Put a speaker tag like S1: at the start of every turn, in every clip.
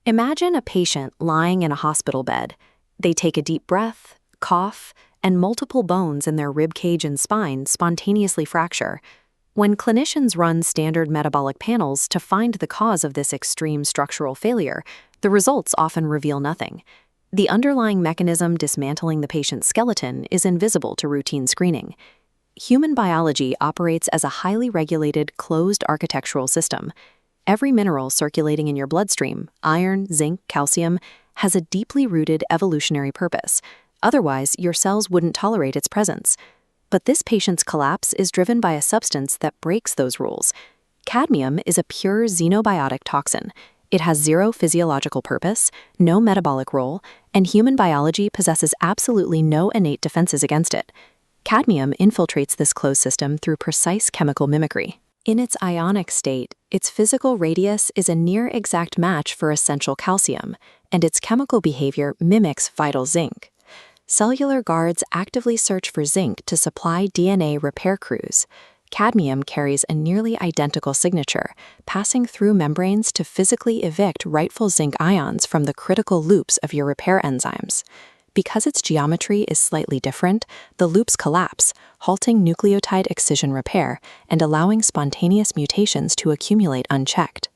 S1: Imagine a patient lying in a hospital bed. They take a deep breath, cough, and multiple bones in their rib cage and spine spontaneously fracture. When clinicians run standard metabolic panels to find the cause of this extreme structural failure, the results often reveal nothing. The underlying mechanism dismantling the patient's skeleton is invisible to routine screening. Human biology operates as a highly regulated, closed architectural system. Every mineral circulating in your bloodstream, iron, zinc, calcium, has a deeply rooted evolutionary purpose. Otherwise, your cells wouldn't tolerate its presence. But this patient's collapse is driven by a substance that breaks those rules. Cadmium is a pure xenobiotic toxin. It has zero physiological purpose, no metabolic role, and human biology possesses absolutely no innate defenses against it. Cadmium infiltrates this closed system through precise chemical mimicry. In its ionic state, its physical radius is a near-exact match for essential calcium, and its chemical behavior mimics vital zinc. Cellular guards actively search for zinc to supply DNA repair crews. Cadmium carries a nearly identical signature, passing through membranes to physically evict rightful zinc ions from the critical loops of your repair enzymes. Because its geometry is slightly different, the loops collapse, halting nucleotide excision repair and allowing spontaneous mutations to accumulate unchecked.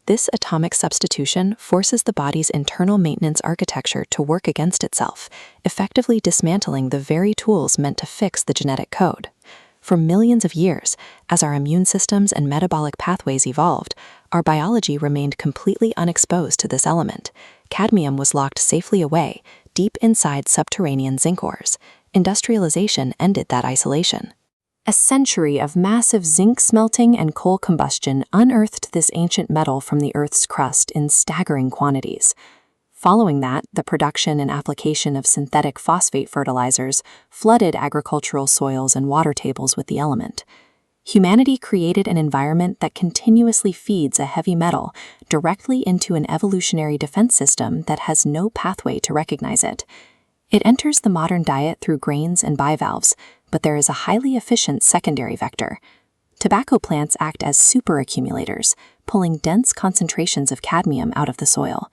S1: This atomic substitution forces the body's internal maintenance architecture to work against itself, effectively dismantling the very tools meant to fix the genetic code. For millions of years, as our immune systems and metabolic pathways evolved, our biology remained completely unexposed to this element. Cadmium was locked safely away, deep inside subterranean zinc ores. Industrialization ended that isolation. A century of massive zinc smelting and coal combustion unearthed this ancient metal from the Earth's crust in staggering quantities. Following that, the production and application of synthetic phosphate fertilizers flooded agricultural soils and water tables with the element. Humanity created an environment that continuously feeds a heavy metal directly into an evolutionary defense system that has no pathway to recognize it. It enters the modern diet through grains and bivalves, but there is a highly efficient secondary vector. Tobacco plants act as superaccumulators, pulling dense concentrations of cadmium out of the soil.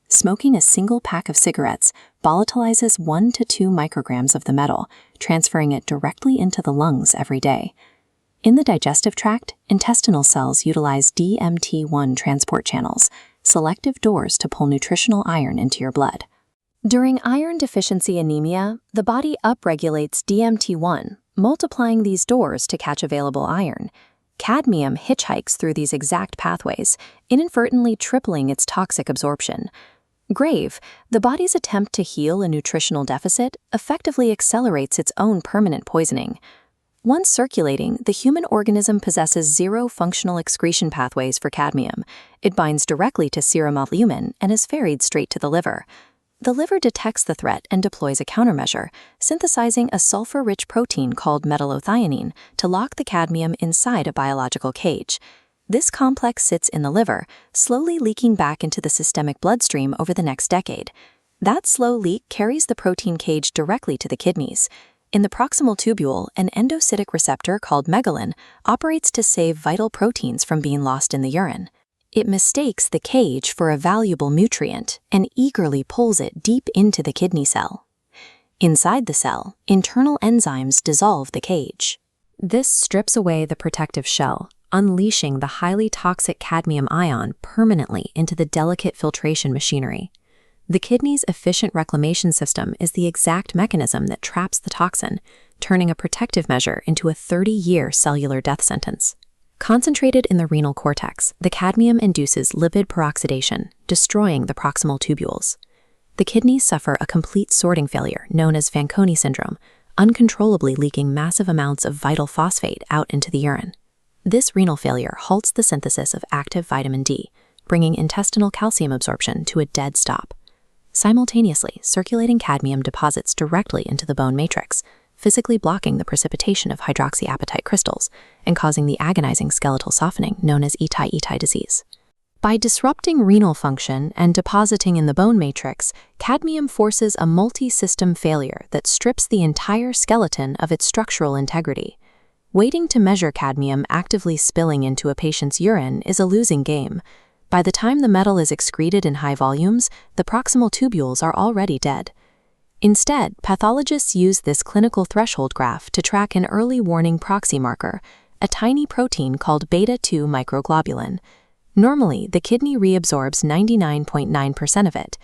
S1: Smoking a single pack of cigarettes volatilizes 1 to 2 micrograms of the metal, transferring it directly into the lungs every day. In the digestive tract, intestinal cells utilize DMT1 transport channels, selective doors to pull nutritional iron into your blood. During iron deficiency anemia, the body upregulates DMT1, multiplying these doors to catch available iron. Cadmium hitchhikes through these exact pathways, inadvertently tripling its toxic absorption. Grave, the body's attempt to heal a nutritional deficit effectively accelerates its own permanent poisoning. Once circulating, the human organism possesses zero functional excretion pathways for cadmium. It binds directly to serum albumin and is ferried straight to the liver. The liver detects the threat and deploys a countermeasure, synthesizing a sulfur-rich protein called metallothionein to lock the cadmium inside a biological cage. This complex sits in the liver, slowly leaking back into the systemic bloodstream over the next decade. That slow leak carries the protein cage directly to the kidneys. In the proximal tubule, an endocytic receptor called megalin operates to save vital proteins from being lost in the urine. It mistakes the cage for a valuable nutrient and eagerly pulls it deep into the kidney cell. Inside the cell, internal enzymes dissolve the cage. This strips away the protective shell, unleashing the highly toxic cadmium ion permanently into the delicate filtration machinery. The kidney's efficient reclamation system is the exact mechanism that traps the toxin, turning a protective measure into a 30-year cellular death sentence. Concentrated in the renal cortex, the cadmium induces lipid peroxidation, destroying the proximal tubules. The kidneys suffer a complete sorting failure known as Fanconi syndrome, uncontrollably leaking massive amounts of vital phosphate out into the urine. This renal failure halts the synthesis of active vitamin D, bringing intestinal calcium absorption to a dead stop. Simultaneously, circulating cadmium deposits directly into the bone matrix, physically blocking the precipitation of hydroxyapatite crystals and causing the agonizing skeletal softening known as etai disease. By disrupting renal function and depositing in the bone matrix, cadmium forces a multi-system failure that strips the entire skeleton of its structural integrity. Waiting to measure cadmium actively spilling into a patient's urine is a losing game. By the time the metal is excreted in high volumes, the proximal tubules are already dead. Instead, pathologists use this clinical threshold graph to track an early warning proxy marker, a tiny protein called beta-2 microglobulin. Normally, the kidney reabsorbs 99.9% of it.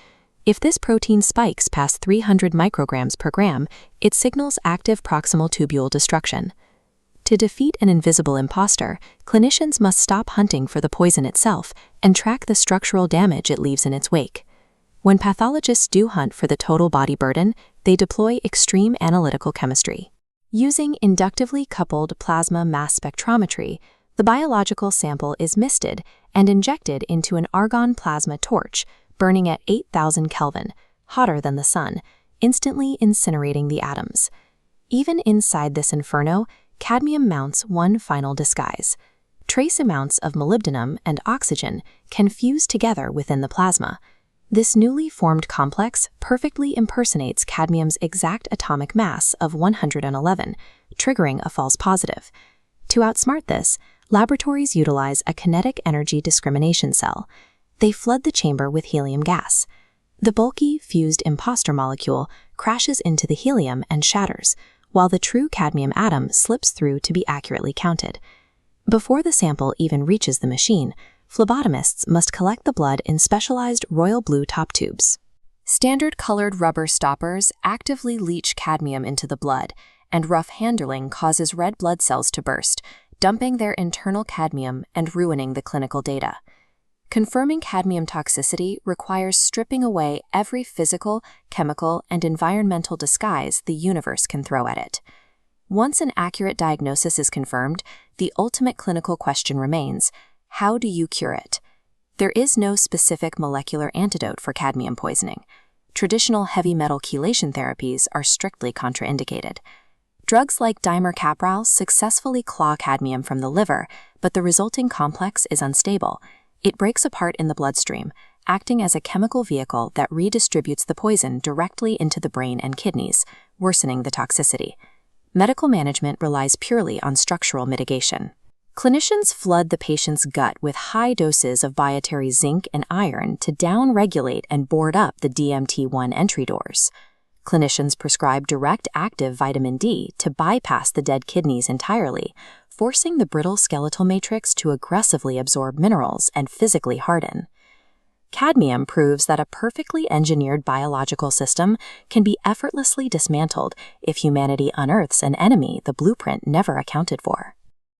S1: If this protein spikes past 300 micrograms per gram, it signals active proximal tubule destruction. To defeat an invisible impostor, clinicians must stop hunting for the poison itself and track the structural damage it leaves in its wake. When pathologists do hunt for the total body burden, they deploy extreme analytical chemistry. Using inductively coupled plasma mass spectrometry, the biological sample is misted and injected into an argon plasma torch, burning at 8,000 Kelvin, hotter than the sun, instantly incinerating the atoms. Even inside this inferno, cadmium mounts one final disguise. Trace amounts of molybdenum and oxygen can fuse together within the plasma. This newly formed complex perfectly impersonates cadmium's exact atomic mass of 111, triggering a false positive. To outsmart this, laboratories utilize a kinetic energy discrimination cell. They flood the chamber with helium gas. The bulky, fused impostor molecule crashes into the helium and shatters, while the true cadmium atom slips through to be accurately counted. Before the sample even reaches the machine, phlebotomists must collect the blood in specialized royal blue top tubes. Standard-colored rubber stoppers actively leach cadmium into the blood, and rough handling causes red blood cells to burst, dumping their internal cadmium and ruining the clinical data. Confirming cadmium toxicity requires stripping away every physical, chemical, and environmental disguise the universe can throw at it. Once an accurate diagnosis is confirmed, the ultimate clinical question remains: how do you cure it? There is no specific molecular antidote for cadmium poisoning. Traditional heavy metal chelation therapies are strictly contraindicated. Drugs like dimercaprol successfully claw cadmium from the liver, but the resulting complex is unstable. It breaks apart in the bloodstream, acting as a chemical vehicle that redistributes the poison directly into the brain and kidneys, worsening the toxicity. Medical management relies purely on structural mitigation. Clinicians flood the patient's gut with high doses of dietary zinc and iron to down-regulate and board up the DMT1 entry doors. Clinicians prescribe direct active vitamin D to bypass the dead kidneys entirely, forcing the brittle skeletal matrix to aggressively absorb minerals and physically harden. Cadmium proves that a perfectly engineered biological system can be effortlessly dismantled if humanity unearths an enemy the blueprint never accounted for.